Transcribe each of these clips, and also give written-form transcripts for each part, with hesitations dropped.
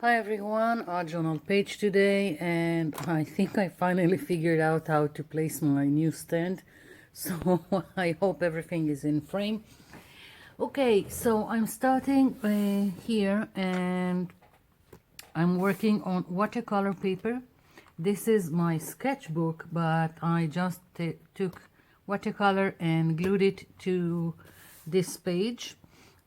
Hi everyone, journal page today, and I think I finally figured out how to place my new stand, so I hope everything is in frame. Okay, so I'm starting here, and I'm working on watercolor paper. This is my sketchbook, but I just took watercolor and glued it to this page,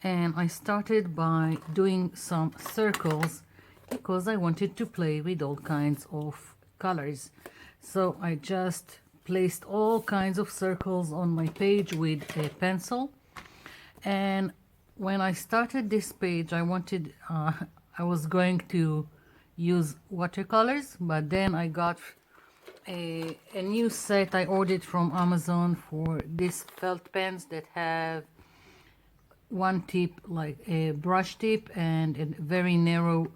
and I started by doing some circles because I wanted to play with all kinds of colors. So I just placed all kinds of circles on my page with a pencil, and when I started this page I was going to use watercolors, but then I got a new set I ordered from Amazon for these felt pens that have one tip like a brush tip and a very narrow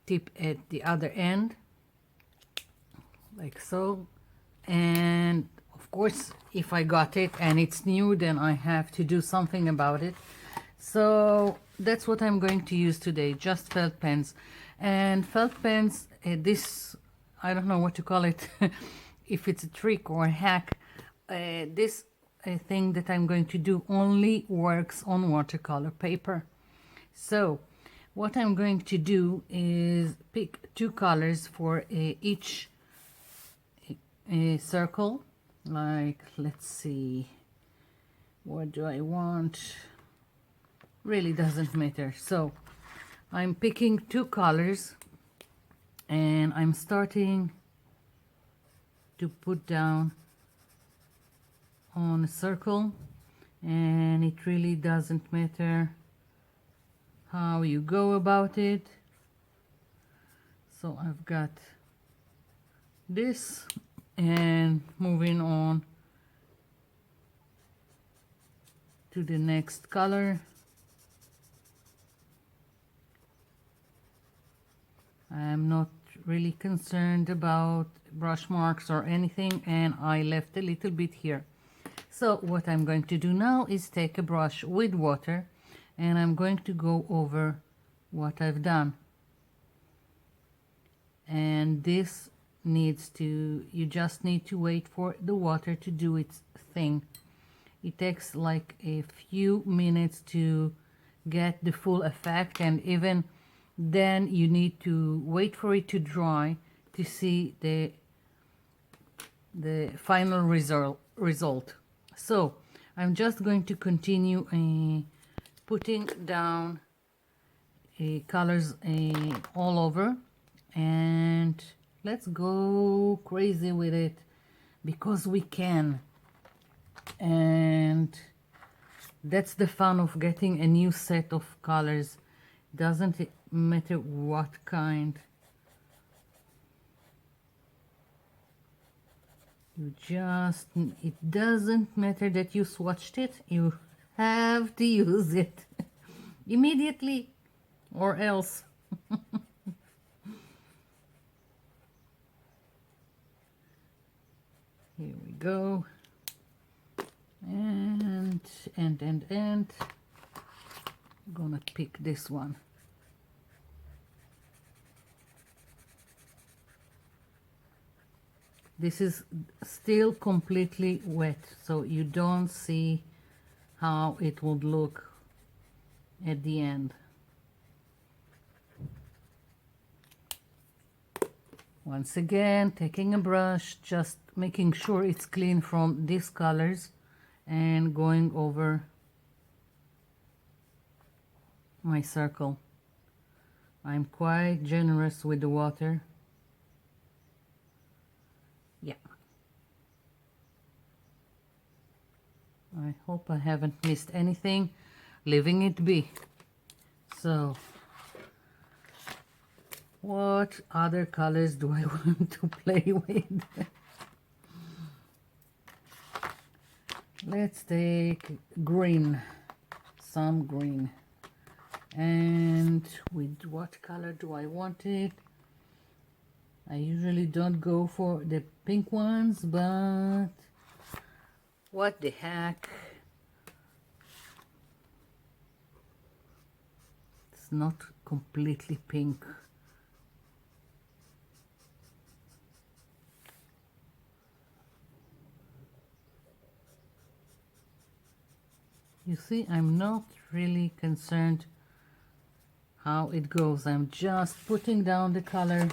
tip at the other end, like so. And of course, if I got it and it's new, then I have to do something about it. So that's what I'm going to use today, just felt pens. And felt pens, this, I don't know what to call it, if it's a trick or a hack, this thing that I'm going to do only works on watercolor paper. So what I'm going to do is pick two colors for each circle. Like, let's see, what do I want? Really doesn't matter. So I'm picking two colors and I'm starting to put down on a circle, and it really doesn't matter how you go about it. So I've got this, and moving on to the next color. I'm not really concerned about brush marks or anything, and I left a little bit here. So what I'm going to do now is take a brush with water, and I'm going to go over what I've done. And this needs to, you just need to wait for the water to do its thing. It takes like a few minutes to get the full effect, and even then you need to wait for it to dry to see the final result. So I'm just going to continue putting down colors all over, and let's go crazy with it because we can. And that's the fun of getting a new set of colors. Doesn't matter what kind. It doesn't matter that you swatched it. You have to use it immediately, or else. Here we go. And I'm gonna pick this one. This is still completely wet, so you don't see how it would look at the end. Once again, taking a brush, just making sure it's clean from these colors, and going over my circle. I'm quite generous with the water. Yeah. I hope I haven't missed anything, leaving it be. So what other colors do I want to play with? Let's take green, some green. And with what color do I want it? I usually don't go for the pink ones, but what the heck? It's not completely pink. You see, I'm not really concerned how it goes. I'm just putting down the color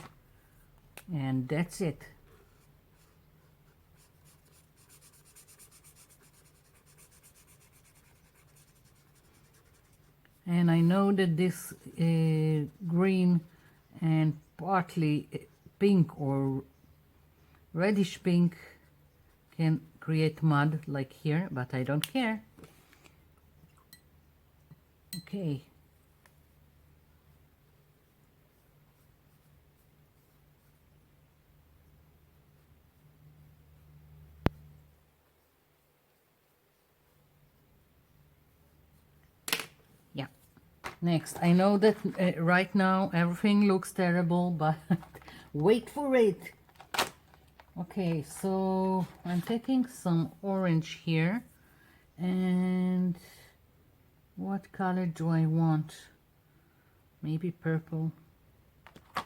and that's it. And I know that this green and partly pink or reddish pink can create mud like here, but I don't care. Okay. Yeah. Next, I know that right now everything looks terrible, but wait for it. Okay, so I'm taking some orange here, and what color do I want? Maybe purple.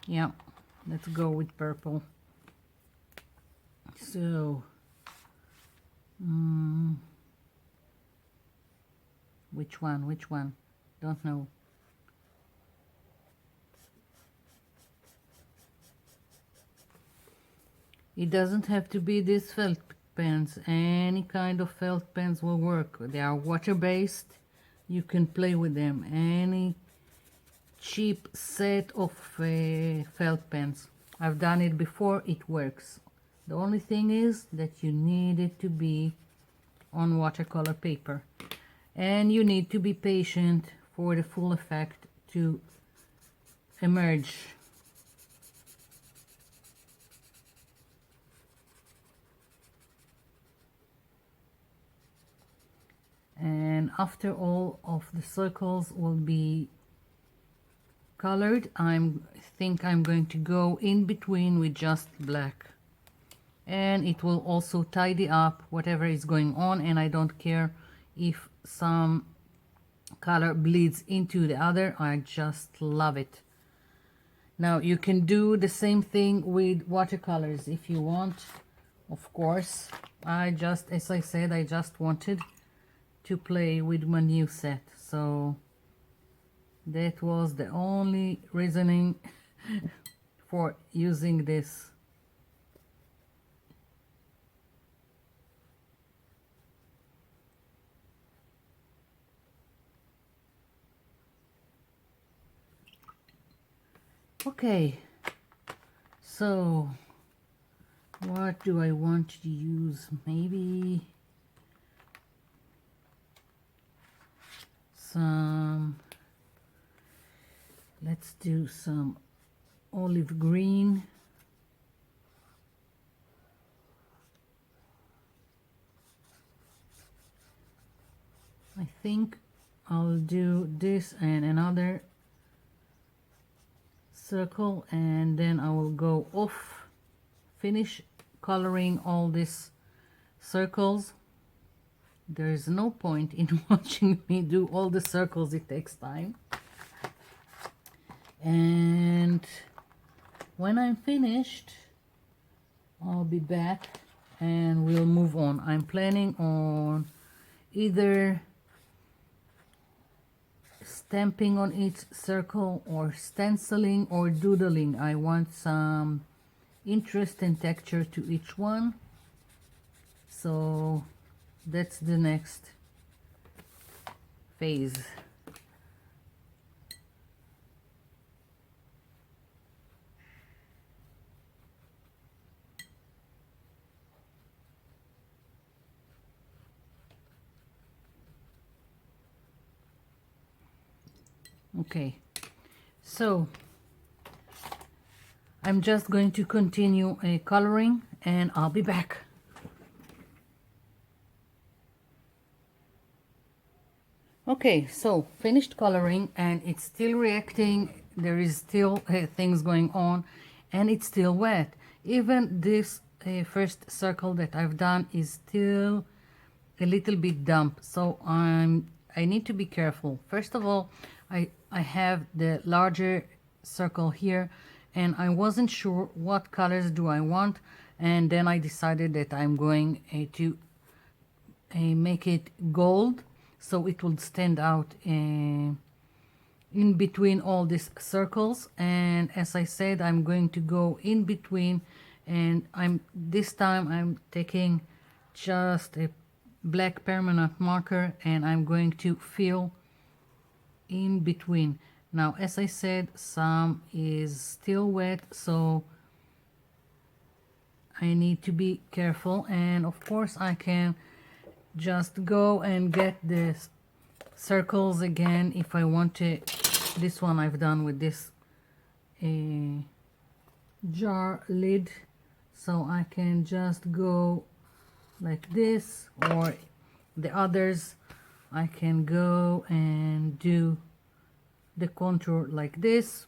Yeah, let's go with purple. So, which one? Which one? Don't know. It doesn't have to be these felt pens. Any kind of felt pens will work. They are water-based. You can play with them. Any cheap set of felt pens. I've done it before. It works. The only thing is that you need it to be on watercolor paper. And you need to be patient for the full effect to emerge. And after all of the circles will be colored, I think I'm going to go in between with just black, and it will also tidy up whatever is going on, and I don't care if some color bleeds into the other. I just love it. Now you can do the same thing with watercolors if you want, of course. As I said, I just wanted to play with my new set, so that was the only reasoning for using this. Okay, so what do I want to use? Maybe let's do some olive green. I think I'll do this and another circle, and then I will go off, finish coloring all these circles. There is no point in watching me do all the circles. It takes time. And when I'm finished, I'll be back and we'll move on. I'm planning on either stamping on each circle or stenciling or doodling. I want some interest and texture to each one, so that's the next phase. Okay, so I'm just going to continue coloring and I'll be back. Okay, so finished coloring and it's still reacting. There is still things going on and it's still wet. Even this first circle that I've done is still a little bit damp, so I need to be careful. First of all, I have the larger circle here, and I wasn't sure what colors do I want, and then I decided that I'm going to make it gold, so it will stand out in between all these circles. And as I said, I'm going to go in between, and this time I'm taking just a black permanent marker, and I'm going to fill in between. Now, as I said, some is still wet, so I need to be careful. And of course I can just go and get the circles again if I want to. This one I've done with this jar lid, so I can just go like this, or the others I can go and do the contour like this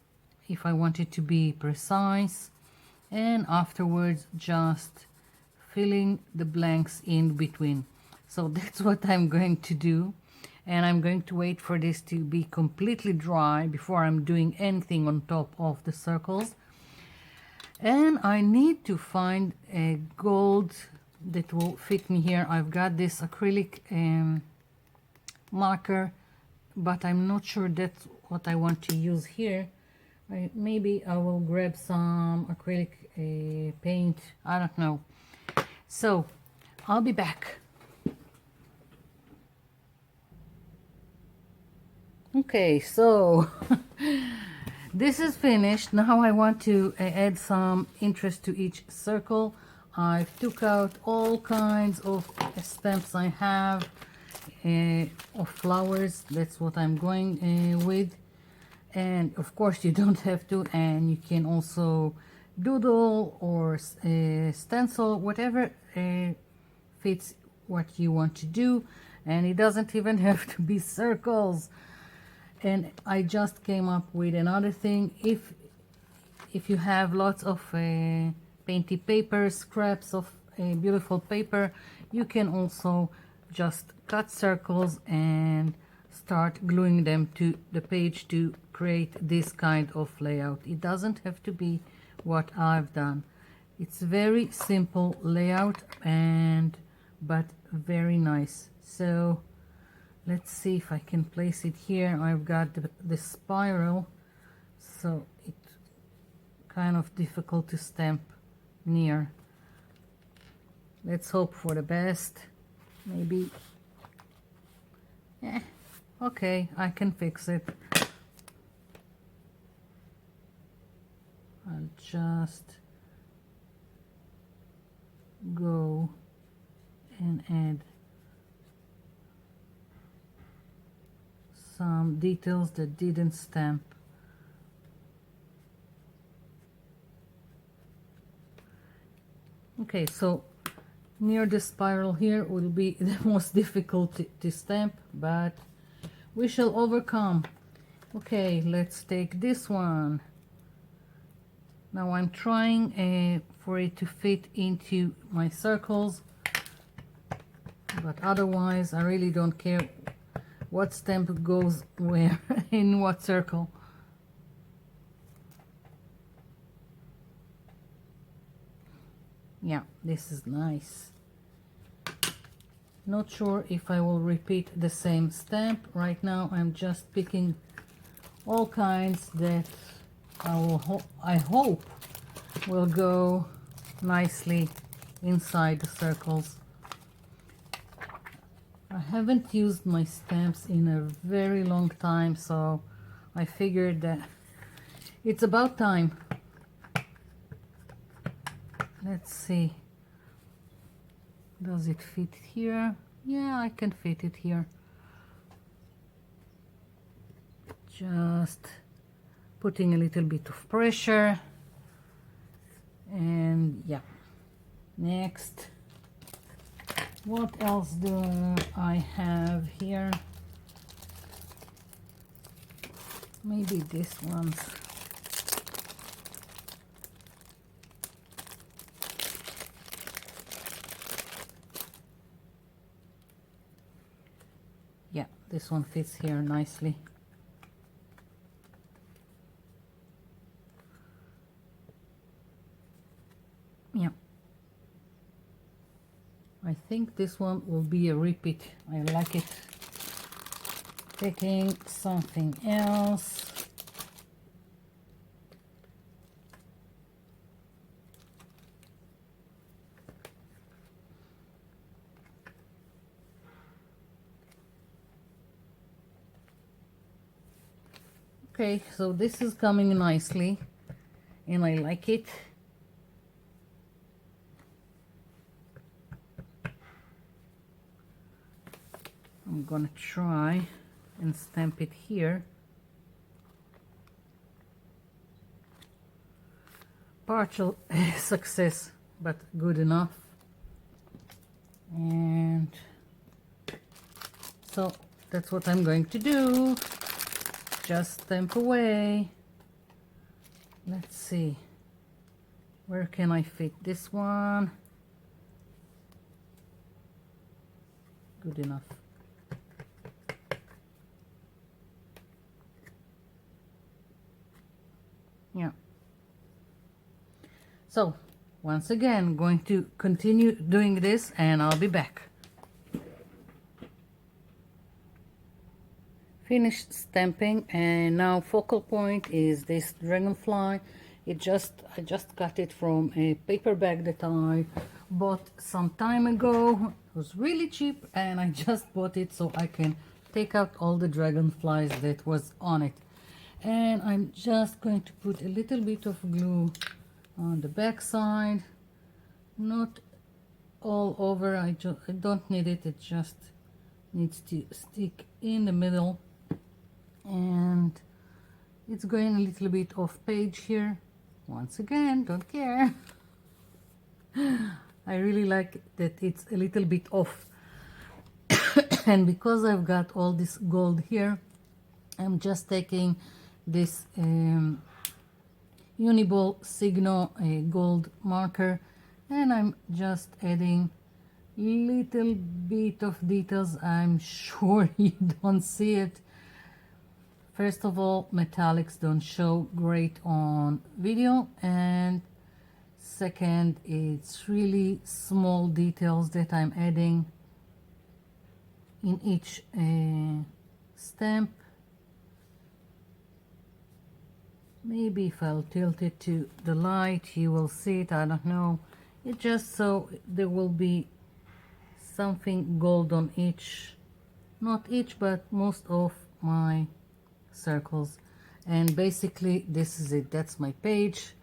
if I want it to be precise, and afterwards just filling the blanks in between. So that's what I'm going to do, and I'm going to wait for this to be completely dry before I'm doing anything on top of the circles. And I need to find a gold that will fit me here. I've got this acrylic marker, but I'm not sure that's what I want to use here. Maybe I will grab some acrylic paint, I don't know. So I'll be back. Okay, so this is finished. Now I want to add some interest to each circle. I took out all kinds of stamps I have of flowers. That's what I'm going with. And of course you don't have to, and you can also doodle or stencil, whatever fits what you want to do. And it doesn't even have to be circles. And I just came up with another thing. If you have lots of painty paper, scraps of beautiful paper, you can also just cut circles and start gluing them to the page to create this kind of layout. It doesn't have to be what I've done. It's very simple layout, but very nice. So let's see if I can place it here. I've got the spiral, so it's kind of difficult to stamp near. Let's hope for the best. Maybe. Okay, I can fix it. I'll just go and add some details that didn't stamp. Okay, so near the spiral here will be the most difficult to stamp, but we shall overcome. Okay, let's take this one. Now I'm trying for it to fit into my circles, but otherwise I really don't care what stamp goes where in what circle. Yeah, this is nice. Not sure if I will repeat the same stamp. Right now I'm just picking all kinds that I hope will go nicely inside the circles. I haven't used my stamps in a very long time, so I figured that it's about time. Let's see. Does it fit here? Yeah, I can fit it here. Just putting a little bit of pressure. And yeah. Next. What else do I have here? Maybe this one's. Yeah, this one fits here nicely. Yeah, I think this one will be a repeat. I like it. Taking something else. Okay, so this is coming nicely and I like it. I'm gonna try and stamp it here. Partial success, but good enough. And so that's what I'm going to do. Just stamp away. Let's see, where can I fit this one? Good enough. Yeah. So once again, going to continue doing this and I'll be back. Finished stamping, and now focal point is this dragonfly. I just got it from a paper bag that I bought some time ago. It was really cheap and I just bought it so I can take out all the dragonflies that was on it. And I'm just going to put a little bit of glue on the back side, not all over. I don't need it, it just needs to stick in the middle. And it's going a little bit off page here. Once again, don't care. I really like that it's a little bit off. And because I've got all this gold here, I'm just taking this Uniball Signo gold marker and I'm just adding little bit of details. I'm sure you don't see it. First of all, metallics don't show great on video, and second, it's really small details that I'm adding in each stamp. Maybe if I'll tilt it to the light, you will see it. I don't know. It just so there will be something gold on each, not each, but most of my circles. And basically this is it. That's my page.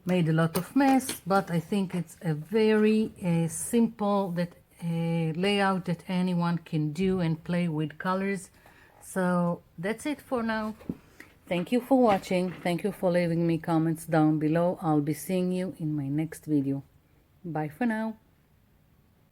Made a lot of mess, but I think it's a very simple layout that anyone can do and play with colors. So that's it for now. Thank you for watching. Thank you for leaving me comments down below. I'll be seeing you in my next video. Bye for now.